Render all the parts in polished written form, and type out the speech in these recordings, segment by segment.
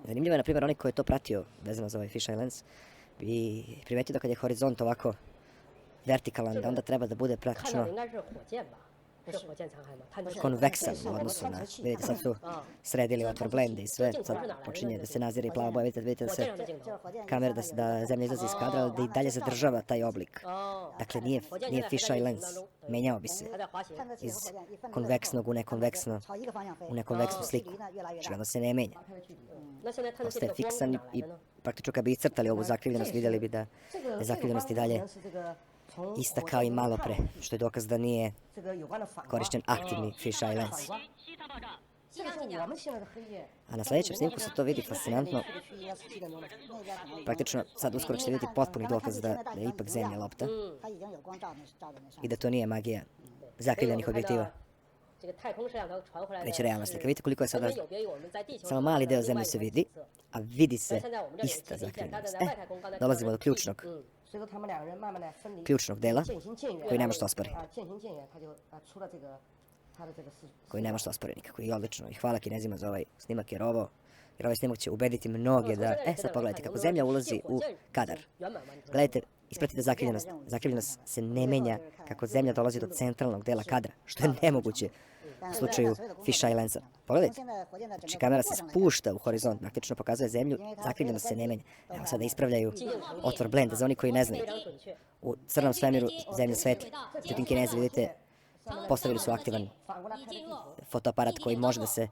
Zanimljivo je, na primjer, onaj ko je to pratio, vezano za ovaj Fish Eye Lens, bi primetio da kad je horizont ovako vertikalan, da onda treba da bude praktično konveksan u odnosu na, vidite sad su sredili otvor blende i sve, sad počinje da se nazire i plava boja, vidite da se kamera, da zemlja izlazi iz kadra, ali da i dalje zadržava taj oblik. Dakle, nije Fish Eye Lens, menjao bi se iz konveksnog u nekonveksnu sliku, očigledno se ne menja. Ostaje fiksan i praktično kad bi iscrtali ovu zakrivljenost, vidjeli bi da je zakrivljenost i dalje ista kao i malo pre, što je dokaz da nije korišćen aktivni Fish Eye Lens. A na sljedećem snimku se to vidi fascinantno. Praktično sad uskoro ćete vidjeti potpuni dokaz da je ipak zemlja lopta i da to nije magija zakrivljenih objektiva, već realna slika. Vidite koliko je sada, samo mali deo zemlje se vidi, a vidi se ista zakrivljenost. Dolazimo do ključnog dela koji nema što ospori. Koji nema što ospori nikako i odlično. I hvala Kinezima za ovaj snimak jer ovaj snimak će ubediti mnoge da... sad pogledajte kako zemlja ulazi u kadar. Gledajte, ispratite zakrivljenost. Zakrivljenost se ne menja kako zemlja dolazi do centralnog dela kadra, što je nemoguće u slučaju Fish Eye Lensa. Pogledajte, znači kamera se spušta u horizont, praktično pokazuje zemlju, zakrivljenost se ne menja. Evo sada ispravljaju otvor blenda, za oni koji ne znaju. U crnom svemiru zemlja svetli. Međutim, Kinezi, vidite, postavili su aktivan fotoaparat koji može da se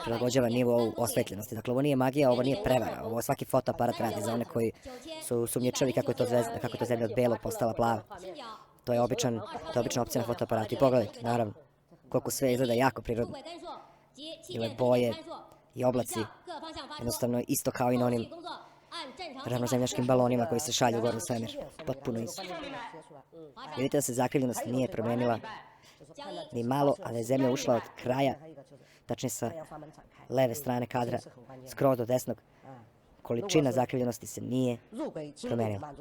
prilagođava nivou osvetljenosti. Dakle, ovo nije magija, ovo nije prevara. Ovo svaki fotoaparat radi za one koji su sumnjičavi kako je to zemlja od belog postala plava. To je obična opcija na fotoaparatu. I pogledajte, naravno, koliko sve izgleda jako prirodno. I ove boje i oblaci, jednostavno isto kao i na onim ravnozemljaškim balonima koji se šalju u gornji svemir. Potpuno isto. Vidite da se zakrivljenost nije promenila ni malo, a da je zemlja ušla od kraja, tačnije sa leve strane kadra, skroz do desnog. Količina zakrivljenosti se nije promenila.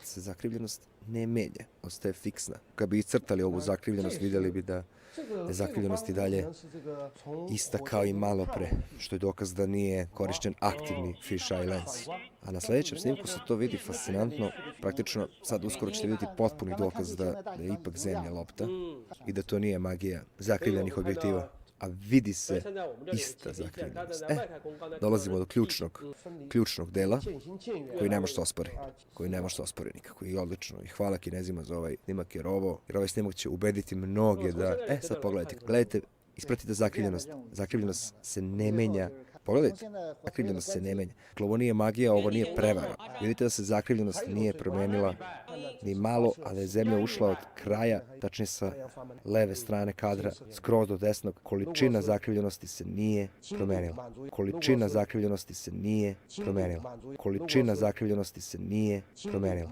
Se zakrivljenost ne menja, ostaje fiksna. Kad bi iscrtali ovu zakrivljenost, vidjeli bi da je zakrivljenost i dalje ista kao i malo pre, što je dokaz da nije korišćen aktivni Fish Eye Lens. A na sljedećem snimku se to vidi fascinantno. Praktično sad uskoro ćete vidjeti potpuni dokaz da je ipak zemlja lopta i da to nije magija zakrivljenih objektiva, a vidi se ista zakrivljenost. Dolazimo do ključnog dela koji nema što ospori nikako i odlično. I hvala Kinezima za ovaj snimak jer ovaj snimak će ubediti mnoge da... sad pogledajte, ispratite zakrivljenost. Zakrivljenost se ne menja. Pogledajte, zakrivljenost se ne menja. Dakle, ovo nije magija, ovo nije prevara. Vidite da se zakrivljenost nije promenila ni malo, a da je zemlja ušla od kraja, tačnije sa leve strane kadra, skroz do desnog. Količina zakrivljenosti se nije promenila. Količina zakrivljenosti se nije promenila.